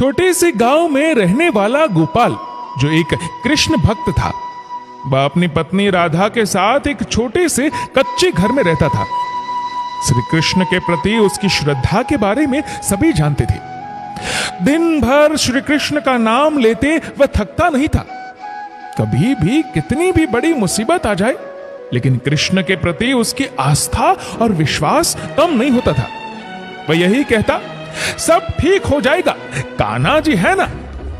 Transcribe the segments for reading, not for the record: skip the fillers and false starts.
छोटे से गांव में रहने वाला गोपाल, जो एक कृष्ण भक्त था, वह अपनी पत्नी राधा के साथ एक छोटे से कच्चे घर में रहता था। श्री कृष्ण के प्रति उसकी श्रद्धा के बारे में सभी जानते थे। दिन भर श्री कृष्ण का नाम लेते वह थकता नहीं था। कभी भी कितनी भी बड़ी मुसीबत आ जाए, लेकिन कृष्ण के प्रति उसकी आस्था और विश्वास कम नहीं होता था। वह यही कहता, सब ठीक हो जाएगा, कान्हा जी है ना,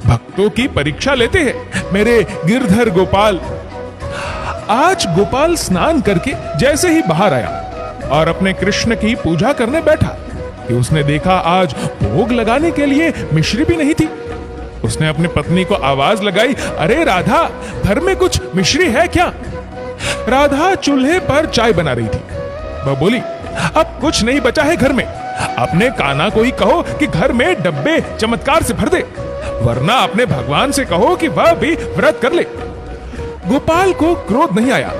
भक्तों की परीक्षा लेते हैं मेरे गिरधर गोपाल। आज गोपाल स्नान करके जैसे ही बाहर आया और अपने कृष्ण की पूजा करने बैठा कि उसने देखा आज भोग लगाने के लिए मिश्री भी नहीं थी। उसने अपनी पत्नी को आवाज लगाई, अरे राधा, घर में कुछ मिश्री है क्या? राधा चूल्हे पर चाय बना रही थी। वह बोली, अब कुछ नहीं बचा है घर में, अपने कान्हा को ही कहो कि घर में डब्बे चमत्कार से भर दे, वरना अपने भगवान से कहो कि वह भी व्रत कर ले। गोपाल को क्रोध नहीं आया।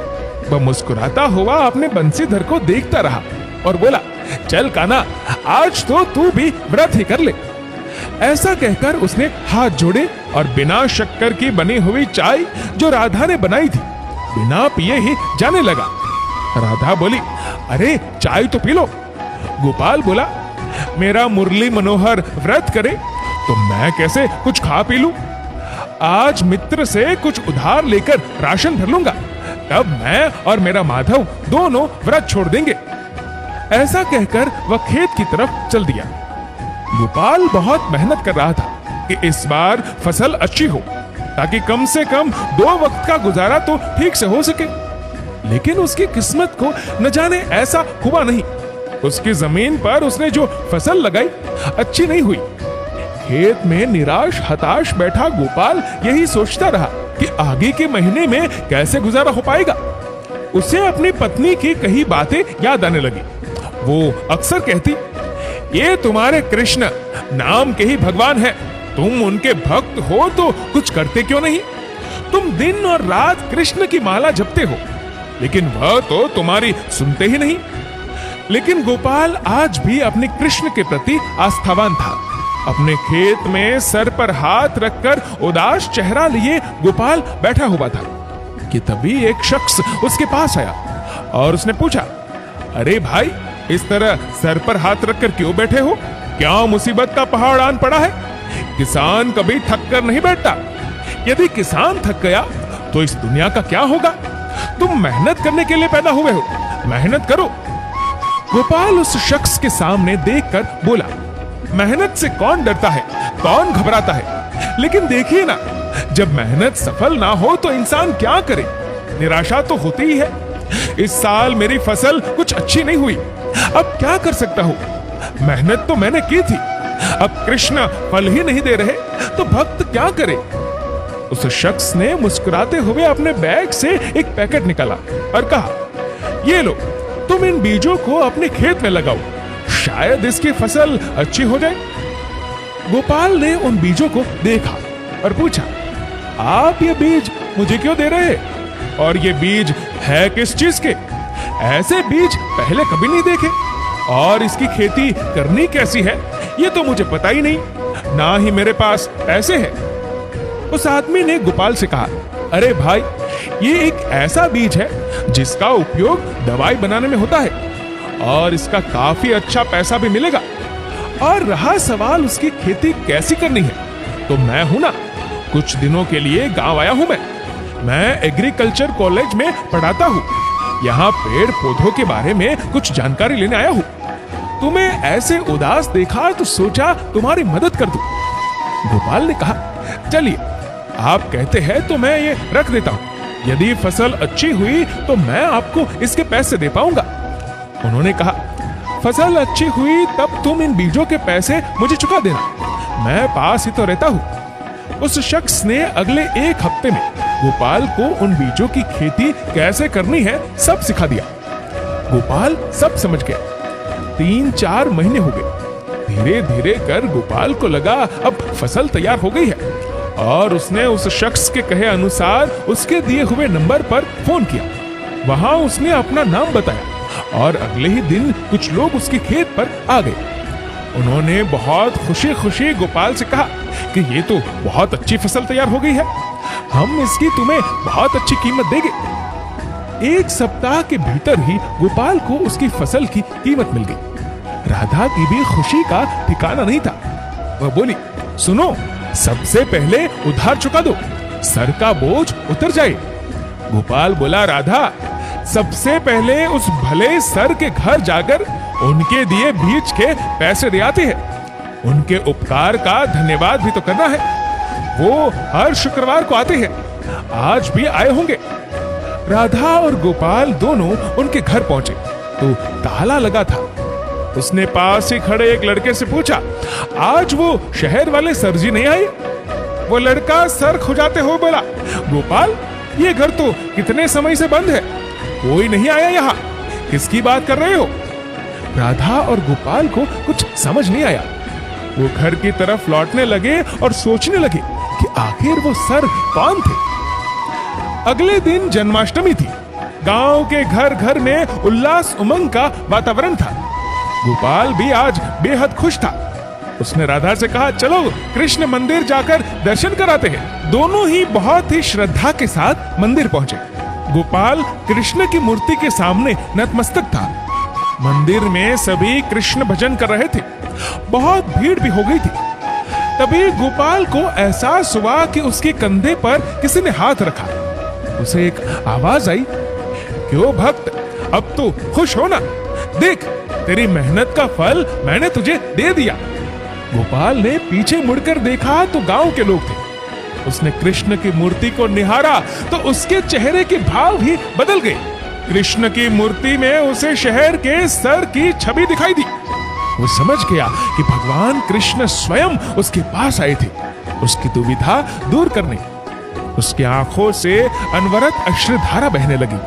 वह मुस्कुराता हुआ अपने बंसीधर को देखता रहा और बोला, चल कान्हा, आज तो तू भी व्रत ही कर ले। ऐसा कहकर उसने हाथ जोड़े और बिना शक्कर की बनी हुई चाय जो राधा ने बनाई थी, बिना पिए ही जाने लगा। राधा बोली, अरे चाय तो पी लो। गोपाल बोला, मेरा मुरली मनोहर व्रत करे तो मैं कैसे कुछ खा पी लूं? आज मित्र से कुछ उधार लेकर राशन भर लूंगा, तब मैं और मेरा माधव दोनों व्रत छोड़ देंगे। ऐसा कहकर वह खेत की तरफ चल दिया। गोपाल बहुत मेहनत कर रहा था कि इस बार फसल अच्छी हो, ताकि कम से कम 2 वक्त का गुजारा तो ठीक से हो सके। लेकिन उसकी किस्मत को न जाने ऐसा हुआ नहीं। उसकी जमीन पर उसने जो फसल लगाई अच्छी नहीं हुई। खेत में निराश हताश बैठा गोपाल यही सोचता रहा कि आगे के महीने में कैसे गुजारा हो पाएगा। उसे अपनी पत्नी की कही बातें याद आने लगी। वो अक्सर कहती, ये तुम्हारे कृष्ण नाम के ही भगवान है, तुम उनके भक्त हो तो कुछ करते क्यों नहीं? तुम दिन और रात कृष्ण की माला जपते हो, लेकिन वह तो तुम्हारी सुनते ही नहीं। लेकिन गोपाल आज भी अपने कृष्ण के प्रति आस्थावान था। अपने खेत में सर पर हाथ रखकर उदास चेहरा लिए गोपाल बैठा हुआ था कि तभी एक शख्स उसके पास आया और उसने पूछा, अरे भाई, इस तरह सर पर हाथ रखकर क्यों बैठे हो? क्या मुसीबत का पहाड़ आन पड़ा है? किसान कभी थक कर नहीं बैठता। यदि किसान थक गया तो इस दुनिया का क्या होगा? तुम मेहनत करने के लिए पैदा हुए हो, मेहनत करो। गोपाल उस शख्स के सामने देखकर बोला, मेहनत से कौन डरता है, कौन घबराता है? लेकिन देखिए ना, जब मेहनत सफल ना हो तो इंसान क्या करे? निराशा तो होती ही है। इस साल मेरी फसल कुछ अच्छी नहीं हुई, अब क्या कर सकता हूं? मेहनत तो मैंने की थी, अब कृष्ण फल ही नहीं दे रहे तो भक्त क्या करे? उस शख्स ने मुस्कुराते हुए अपने बैग से एक पैकेट निकाला और कहा, ये लो, तुम इन बीजों को अपने खेत में लगाओ, शायद इसकी फसल अच्छी हो जाए। गोपाल ने उन बीजों को देखा और पूछा, आप ये बीज मुझे क्यों दे रहे हैं? और ये बीज है किस चीज के? ऐसे बीज पहले कभी नहीं देखे, और इसकी खेती करनी कैसी है ये तो मुझे पता ही नहीं, ना ही मेरे पास पैसे हैं। उस आदमी ने गोपाल से कहा, अरे भाई, ये एक ऐसा बीज है जिसका उपयोग दवाई बनाने में होता है और इसका काफी अच्छा पैसा भी मिलेगा। और रहा सवाल उसकी खेती कैसी करनी है, तो मैं हूं ना, कुछ दिनों के लिए गांव आया हूं। मैं एग्रीकल्चर कॉलेज में पढ़ाता हूं, यहाँ पेड़ पौधों के बारे में कुछ जानकारी लेने आया हूं। तुम्हें ऐसे उदास देखा तो सोचा तुम्हारी मदद कर दूं। गोपाल ने कहा, चलिए, आप कहते हैं तो मैं ये रख देता हूं, यदि फसल अच्छी हुई तो मैं आपको इसके पैसे दे पाऊंगा। उन्होंने कहा, फसल अच्छी हुई तब तुम इन बीजों के पैसे मुझे चुका देना, मैं पास ही तो रहता हूं। उस शख्स ने अगले 1 हफ्ते में गोपाल को उन बीजों की खेती कैसे करनी है सब सिखा दिया। गोपाल सब समझ गया। 3-4 महीने हो गए। धीरे धीरे कर गोपाल को लगा अब फसल तैयार हो गई है, और उसने उस शख्स के कहे अनुसार उसके दिए हुए नंबर पर फोन किया। वहां उसने अपना नाम बताया और अगले ही दिन कुछ लोग उसके खेत पर आ गए। उन्होंने बहुत खुशी खुशी गोपाल से कहा कि ये तो बहुत अच्छी फसल तैयार हो गई है, हम इसकी तुम्हें बहुत अच्छी कीमत देंगे। एक सप्ताह के भीतर ही गोपाल को उसकी फसल की कीमत मिल गई। राधा की भी खुशी का ठिकाना नहीं था। वह बोली, सुनो, सबसे पहले उधार चुका दो, सर का बोझ उतर जाए। गोपाल बोला, राधा, सबसे पहले उस भले सर के घर जाकर उनके दिए बीज के पैसे दे आते हैं। उनके उपकार का धन्यवाद भी तो करना है। वो हर शुक्रवार को आते हैं, आज भी आए होंगे। राधा और गोपाल दोनों उनके घर पहुंचे तो ताला लगा था। उसने पास ही खड़े एक लड़के से पूछा, आज वो शहर वाले सरजी नहीं आए? वो लड़का सर खुजाते हुए बोला, गोपाल, ये घर तो कितने समय से बंद है, कोई नहीं आया यहाँ, किसकी बात कर रहे हो? राधा और गोपाल को कुछ समझ नहीं आया। वो घर की तरफ लौटने लगे और सोचने लगे कि आखिर वो सर कौन थे। अगले दिन जन्माष्टमी थी। गांव के घर घर में उल्लास उमंग का वातावरण था। गोपाल भी आज बेहद खुश था। उसने राधा से कहा, चलो कृष्ण मंदिर जाकर दर्शन कराते हैं। दोनों ही बहुत ही श्रद्धा के साथ मंदिर पहुंचे। गोपाल कृष्ण की मूर्ति के सामने नतमस्तक था। मंदिर में सभी कृष्ण भजन कर रहे थे। बहुत भीड़ भी हो गई थी। तभी गोपाल को एहसास हुआ कि उसके कंधे पर किसी ने हाथ रखा। उसे एक आवाज आई, क्यों भक्त, अब तो खुश हो ना, देख तेरी मेहनत का फल मैंने तुझे दे दिया। गोपाल ने पीछे मुड़कर देखा तो गांव के लोग थे। उसने कृष्ण की मूर्ति को निहारा तो उसके चेहरे के भाव भी बदल गए। कृष्ण की मूर्ति में उसे शहर के सर की छवि दिखाई दी। वो समझ गया कि भगवान कृष्ण स्वयं उसके पास आए थे, उसकी दुविधा दूर करने। उसकी आंखों से अनवरत अश्रुधारा बहने लगी।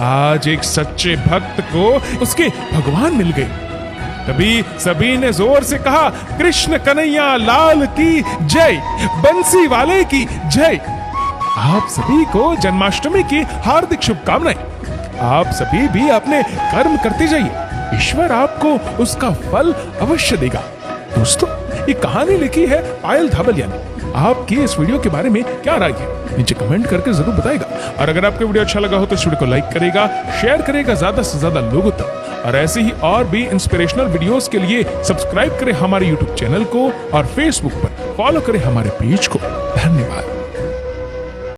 आज एक सच्चे भक्त को उसके भगवान मिल गए। तभी सभी ने जोर से कहा, कृष्ण कन्हैया लाल की जय, बंसी वाले की जय। आप सभी को जन्माष्टमी की हार्दिक शुभकामनाएं। आप सभी भी अपने कर्म करते जाइए, ईश्वर आपको उसका फल अवश्य देगा। दोस्तों, ये कहानी लिखी है पायल धाबलिया ने। आपकी इस वीडियो के बारे में क्या राय है, नीचे कमेंट करके जरूर बताएगा। और अगर आपको वीडियो अच्छा लगा हो तो इस वीडियो को लाइक करेगा, शेयर करेगा ज्यादा से ज्यादा लोगों तक। और ऐसे ही और भी इंस्पिरेशनल वीडियोस के लिए सब्सक्राइब करें हमारे यूट्यूब चैनल को और फेसबुक पर फॉलो करें हमारे पेज को। धन्यवाद।